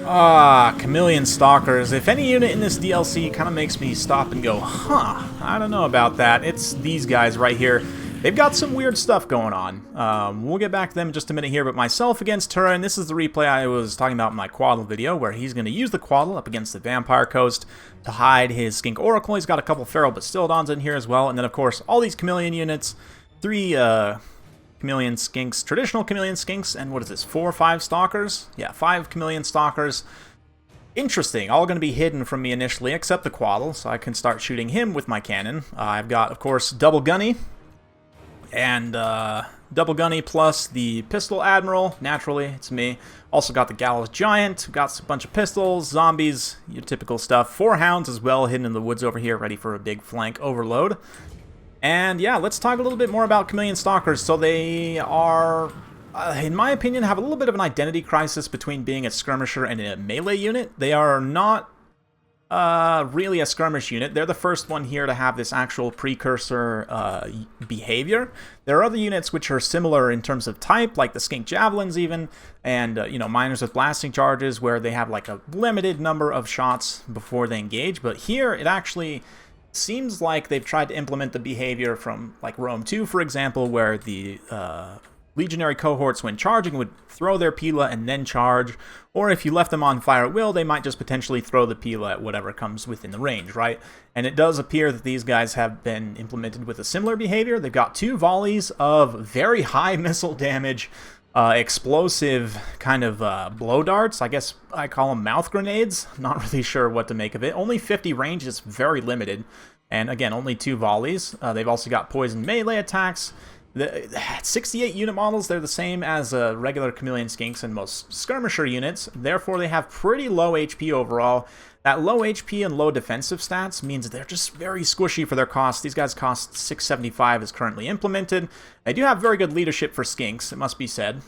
Ah, Chameleon Stalkers. If any unit in this DLC kind of makes me stop and go, huh, I don't know about that, it's these guys right here. They've got some weird stuff going on. We'll get back to them in just a minute here, but myself against Tura, and this is the replay I was talking about in my Quaddle video, where he's going to use the Quaddle up against the Vampire Coast to hide his Skink Oracle. He's got a couple Feral Bastildons in here as well, and then of course all these Chameleon units, 3 Chameleon Skinks, traditional Chameleon Skinks, and what is this, 4 or 5 Stalkers? Yeah, 5 Chameleon Stalkers. Interesting, all going to be hidden from me initially, except the Quaddle, so I can start shooting him with my cannon. I've got, of course, Double Gunny, and Double Gunny plus the Pistol Admiral, naturally, it's me. Also got the Gallows Giant, got a bunch of pistols, zombies, your typical stuff. 4 Hounds as well, hidden in the woods over here, ready for a big flank overload. And yeah, let's talk a little bit more about Chameleon Stalkers. So they are, in my opinion, have a little bit of an identity crisis between being a skirmisher and a melee unit. They are not really a skirmish unit. They're the first one here to have this actual precursor behavior. There are other units which are similar in terms of type, like the Skink Javelins even, and you know, miners with blasting charges, where they have like a limited number of shots before they engage. But here it actually seems like they've tried to implement the behavior from like Rome 2, for example, where the legionary cohorts, when charging, would throw their Pila and then charge, or if you left them on fire at will, they might just potentially throw the Pila at whatever comes within the range, right? And it does appear that these guys have been implemented with a similar behavior. They've got 2 volleys of very high missile damage, explosive kind of blow darts. I guess I call them mouth grenades. Not really sure what to make of it. Only 50 range is very limited. And again, only 2 volleys. They've also got poison melee attacks. The 68 unit models, they're the same as regular Chameleon Skinks and most skirmisher units. Therefore, they have pretty low HP overall. That low HP and low defensive stats means they're just very squishy for their cost. These guys cost 675 as currently implemented. They do have very good leadership for Skinks, it must be said.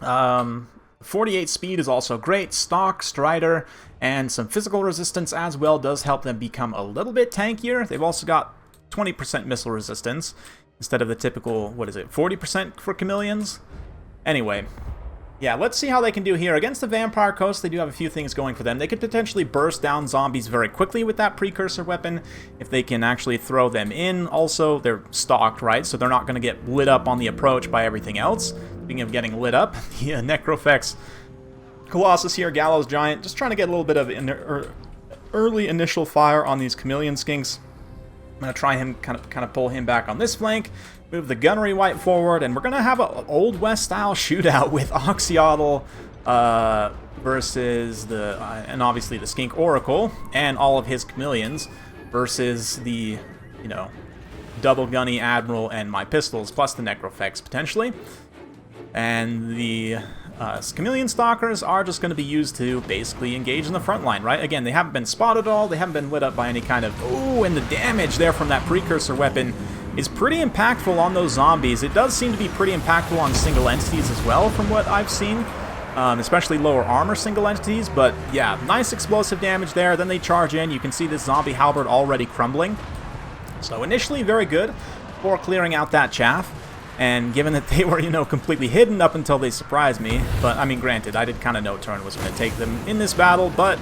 48 speed is also great. Stalk, Strider, and some physical resistance as well does help them become a little bit tankier. They've also got 20% missile resistance instead of the typical, what is it, 40% for Chameleons? Anyway, yeah, let's see how they can do here. Against the Vampire Coast, they do have a few things going for them. They could potentially burst down zombies very quickly with that precursor weapon, if they can actually throw them in. Also, they're stalked, right? So they're not going to get lit up on the approach by everything else. Speaking of getting lit up, the Necrofex Colossus here, Gallows Giant, just trying to get a little bit of early initial fire on these Chameleon Skinks. I'm going to try him, kind of pull him back on this flank, move the Gunnery White forward, and we're going to have an Old West style shootout with Oxyotl versus the, and obviously the Skink Oracle, and all of his Chameleons versus the, you know, Double Gunny Admiral and my pistols, plus the Necrofex potentially. And the Chameleon Stalkers are just going to be used to basically engage in the front line, right? Again, they haven't been spotted at all, they haven't been lit up by any kind of... Ooh, and the damage there from that precursor weapon is pretty impactful on those zombies. It does seem to be pretty impactful on single entities as well, from what I've seen. Especially lower armor single entities, but yeah, nice explosive damage there. Then they charge in. You can see this zombie halberd already crumbling. So initially very good for clearing out that chaff. And given that they were, you know, completely hidden up until they surprised me, but I mean, granted, I did kind of know Turn was going to take them in this battle, but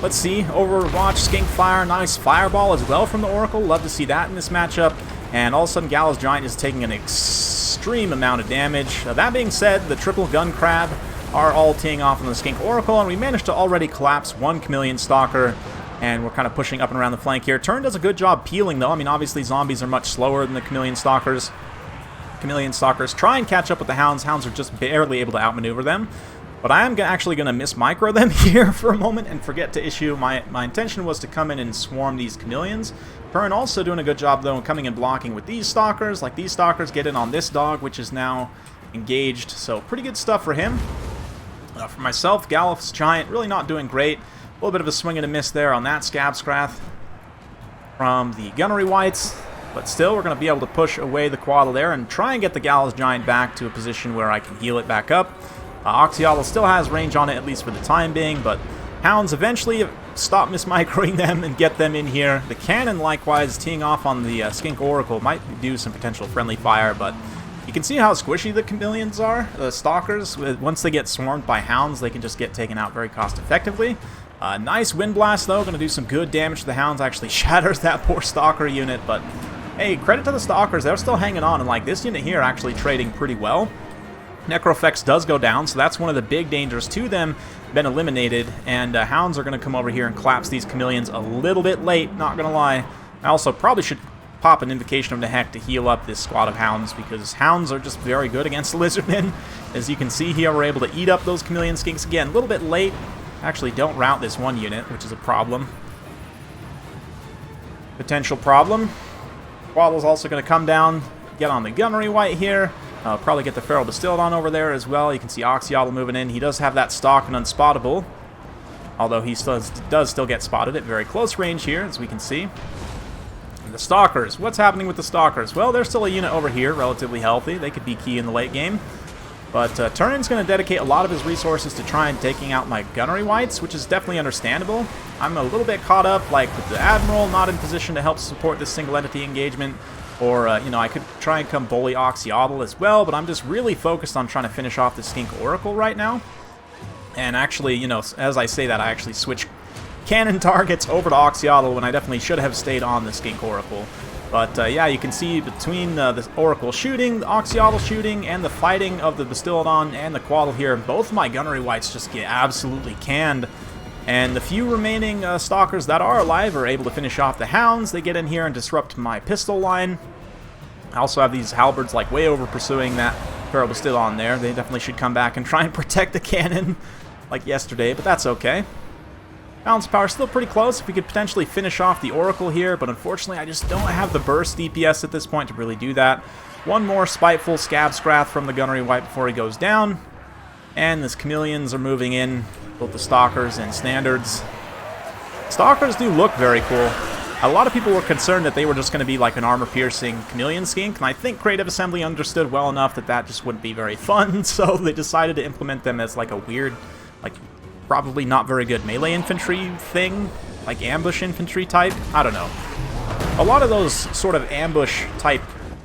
let's see. Overwatch, Skink Fire, nice fireball as well from the Oracle. Love to see that in this matchup. And all of a sudden, Gallows Giant is taking an extreme amount of damage. That being said, the triple Gun Crab are all teeing off on the Skink Oracle, and we managed to already collapse 1 Chameleon Stalker. And we're kind of pushing up and around the flank here. Turn does a good job peeling, though. I mean, obviously, zombies are much slower than the Chameleon Stalkers. Chameleon Stalkers try and catch up with the Hounds. Hounds are just barely able to outmaneuver them. But I am actually going to miss-micro them here for a moment and forget to issue. My intention was to come in and swarm these Chameleons. Turn also doing a good job, though, in coming and blocking with these Stalkers. Like, these Stalkers get in on this dog, which is now engaged. So, pretty good stuff for him. For myself, Gallows Giant really not doing great. A little bit of a swing and a miss there on that Scab Scrath from the Gunnery Whites. But still, we're going to be able to push away the Quaddle there and try and get the Gallows Giant back to a position where I can heal it back up. Oxyotl still has range on it, at least for the time being, but Hounds eventually stop mismicroing them and get them in here. The cannon, likewise, teeing off on the Skink Oracle might do some potential friendly fire, but You can see how squishy the chameleons are, the stalkers. Once they get swarmed by hounds, they can just get taken out very cost effectively. Nice wind blast though, going to do some good damage to the hounds. Actually shatters that poor stalker unit, but hey, credit to the stalkers, they're still hanging on, and like this unit here actually trading pretty well. Necrofex does go down, so that's one of the big dangers to them, been eliminated, and hounds are going to come over here and collapse these chameleons a little bit late, not going to lie. I also probably should pop an invocation of the heck to heal up this squad of hounds, because hounds are just very good against the lizardmen. As you can see here, we're able to eat up those chameleon skinks again, a little bit late. Actually don't route this one unit, which is a problem. Potential problem. Quaddle's also going to come down, get on the gunnery white here. Probably get the Feral Bastillodon over there as well. You can see Oxyotl moving in. He does have that stock and unspottable, although he does still get spotted at very close range here, as we can see. And the Stalkers. What's happening with the Stalkers? Well, there's still a unit over here, relatively healthy. They could be key in the late game. But Turin's going to dedicate a lot of his resources to try and taking out my gunnery whites, which is definitely understandable. I'm a little bit caught up, like, with the Admiral not in position to help support this single entity engagement. Or, you know, I could try and come bully Oxyotl as well, but I'm just really focused on trying to finish off the Skink Oracle right now. And actually, you know, as I say that, I actually switch cannon targets over to Oxyotl when I definitely should have stayed on the Skink Oracle. But, yeah, you can see between the Oracle shooting, the Oxyotl shooting, and the fighting of the Bastillodon and the Quaddle here, both of my gunnery whites just get absolutely canned. And the few remaining Stalkers that are alive are able to finish off the hounds. They get in here and disrupt my pistol line. I also have these halberds like way over pursuing that Feral Bastillodon there. They definitely should come back and try and protect the cannon like yesterday, but that's okay. Balance power still pretty close. If we could potentially finish off the Oracle here, but unfortunately I just don't have the burst DPS at this point to really do that. One more spiteful Scab Scrath from the gunnery white before he goes down. And the chameleons are moving in, both the Stalkers and Standards. Stalkers do look very cool. A lot of people were concerned that they were just going to be like an armor-piercing chameleon skink, and I think Creative Assembly understood well enough that that just wouldn't be very fun, so they decided to implement them as like a weird, like, probably not very good melee infantry thing, like ambush infantry type. I don't know. A lot of those sort of ambush type,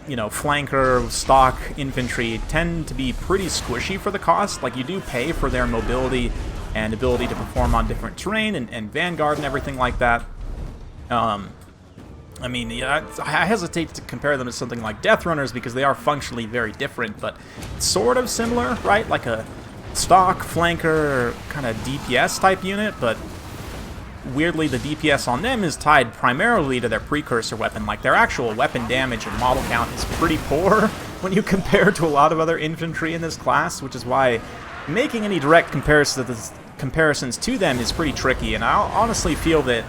you know, flanker, stock infantry tend to be pretty squishy for the cost. Like, you do pay for their mobility and ability to perform on different terrain and vanguard and everything like that. I mean, yeah, I hesitate to compare them to something like Death Runners because they are functionally very different, but sort of similar, right? Like a stock flanker kind of DPS type unit, but weirdly the DPS on them is tied primarily to their precursor weapon. Like, their actual weapon damage and model count is pretty poor when you compare to a lot of other infantry in this class, which is why making any direct comparisons to them is pretty tricky, and I honestly feel that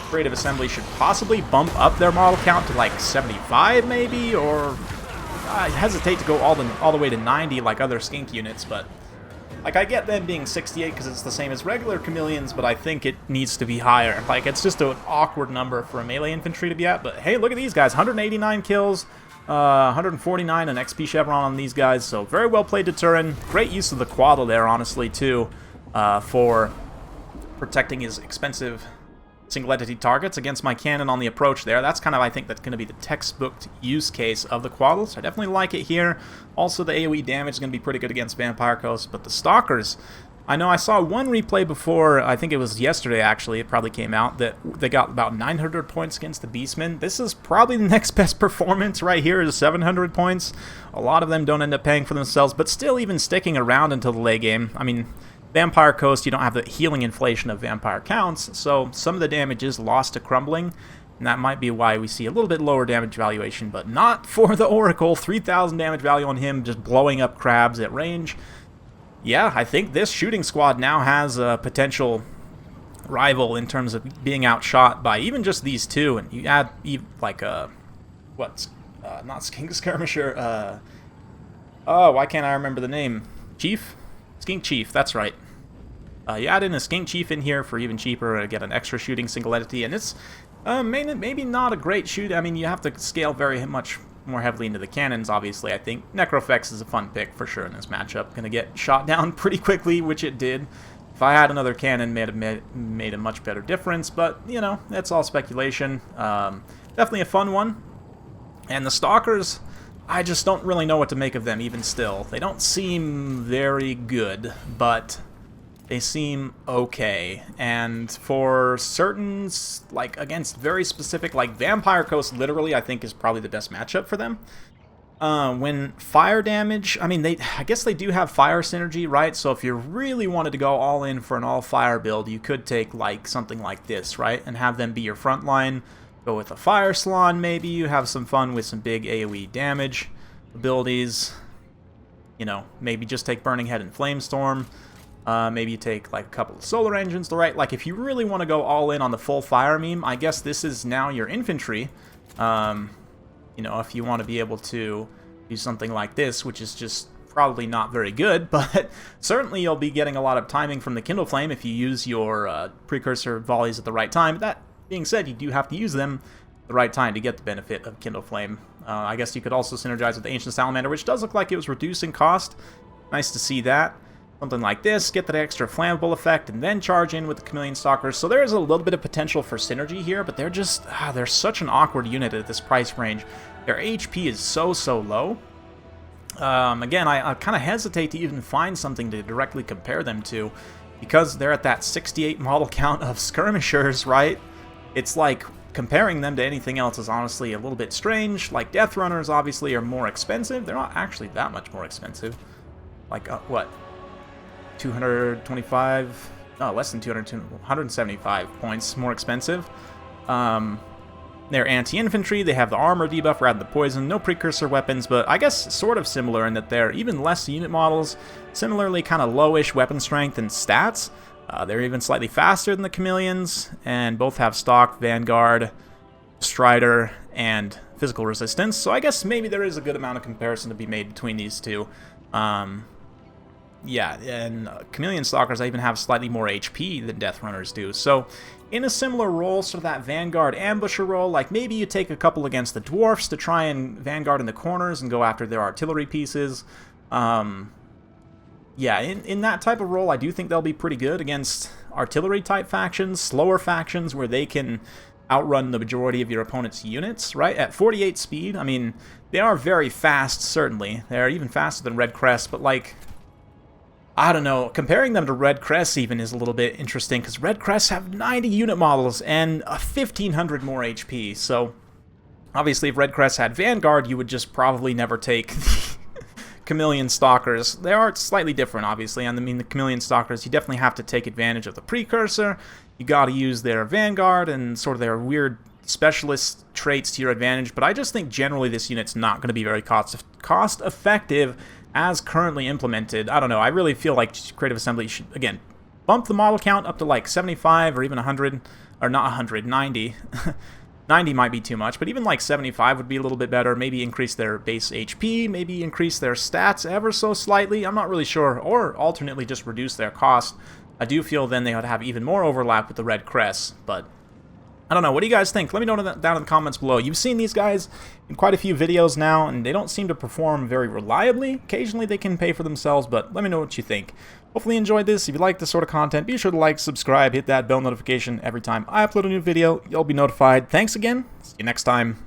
Creative Assembly should possibly bump up their model count to like 75 maybe, or I hesitate to go all the way to 90 like other skink units, but like, I get them being 68 because it's the same as regular chameleons, but I think it needs to be higher. Like, it's just an awkward number for a melee infantry to be at, but hey, look at these guys, 189 kills, 149 an XP chevron on these guys, so very well played to Turin. Great use of the Quaddle there, honestly, too, for protecting his expensive single entity targets against my cannon on the approach there. That's kind of, I think, that's going to be the textbook use case of the Quaddle, so I definitely like it here. Also, the AoE damage is going to be pretty good against Vampire Coast, but the Stalkers, I know I saw one replay before, I think it was yesterday actually, it probably came out, that they got about 900 points against the Beastmen. This is probably the next best performance right here, is 700 points. A lot of them don't end up paying for themselves, but still even sticking around until the late game. I mean, Vampire Coast, you don't have the healing inflation of Vampire Counts, so some of the damage is lost to Crumbling, and that might be why we see a little bit lower damage valuation, but not for the Oracle. 3,000 damage value on him, just blowing up crabs at range. Yeah, I think this shooting squad now has a potential rival in terms of being outshot by even just these two, and you add, like, not Skink Skirmisher, oh, why can't I remember the name? Chief? Skink Chief, that's right. You add in a Skink Chief in here for even cheaper to get an extra shooting single entity, and it's maybe not a great shoot. I mean, you have to scale very much more heavily into the cannons, obviously. I think Necrofex is a fun pick for sure in this matchup. Gonna get shot down pretty quickly, which it did. If I had another cannon, made a much better difference, but, you know, that's all speculation. Definitely a fun one. And the Stalkers, I just don't really know what to make of them even still. They don't seem very good, but they seem okay. And for certain, like, against very specific, like, Vampire Coast literally I think is probably the best matchup for them. When fire damage, I mean, I guess they do have fire synergy, right? So if you really wanted to go all in for an all-fire build, you could take, like, something like this, right? And have them be your front line. Go with a Fire Salon, maybe. You have some fun with some big AoE damage abilities. You know, maybe just take Burning Head and Flamestorm. Maybe you take, like, a couple of Solar Engines, right? Like, if you really want to go all in on the full fire meme, I guess this is now your infantry. You know, if you want to be able to do something like this, which is just probably not very good, but certainly you'll be getting a lot of timing from the Kindle Flame if you use your precursor volleys at the right time. That being said, you do have to use them at the right time to get the benefit of Kindle Flame. I guess you could also synergize with the Ancient Salamander, which does look like it was reducing cost. Nice to see that. Something like this, get that extra flammable effect, and then charge in with the Chameleon Stalkers. So there is a little bit of potential for synergy here, but they're just, they're such an awkward unit at this price range. Their HP is so low. Again, I kind of hesitate to even find something to directly compare them to, because they're at that 68 model count of skirmishers, right? It's like comparing them to anything else is honestly a little bit strange. Like, Death Runners obviously are more expensive. They're not actually that much more expensive. Like, what? 225? No, less than 200, 175 points more expensive. They're anti-infantry, they have the armor debuff rather than the poison, no precursor weapons, but I guess sort of similar in that they're even less unit models, similarly kind of lowish weapon strength and stats. They're even slightly faster than the Chameleons, and both have stock, Vanguard, Strider, and physical resistance, so I guess maybe there is a good amount of comparison to be made between these two. Yeah, and Chameleon Stalkers even have slightly more HP than Death Runners do, so in a similar role, sort of that Vanguard ambusher role, like maybe you take a couple against the Dwarfs to try and Vanguard in the corners and go after their artillery pieces. Yeah, in that type of role, I do think they'll be pretty good against artillery-type factions, slower factions where they can outrun the majority of your opponent's units, right? At 48 speed, I mean, they are very fast, certainly. They're even faster than Red Crest, but, like, I don't know, comparing them to Red Crest even is a little bit interesting, because Red Crests have 90 unit models and 1,500 more HP, so obviously if Red Crest had Vanguard, you would just probably never take the Chameleon Stalkers. They are slightly different, obviously. I mean, the Chameleon Stalkers, you definitely have to take advantage of the precursor. You gotta use their Vanguard and sort of their weird specialist traits to your advantage, but I just think generally this unit's not going to be very cost-effective as currently implemented. I don't know, I really feel like Creative Assembly should, again, bump the model count up to like 75 or even 100, or not 100, 90. 90 might be too much, but even like 75 would be a little bit better. Maybe increase their base HP, maybe increase their stats ever so slightly. I'm not really sure. Or alternately just reduce their cost. I do feel then they would have even more overlap with the Red Crests, but I don't know. What do you guys think? Let me know down in the comments below. You've seen these guys in quite a few videos now, and they don't seem to perform very reliably. Occasionally they can pay for themselves, but let me know what you think. Hopefully you enjoyed this. If you like this sort of content, be sure to like, subscribe, hit that bell notification every time I upload a new video. You'll be notified. Thanks again. See you next time.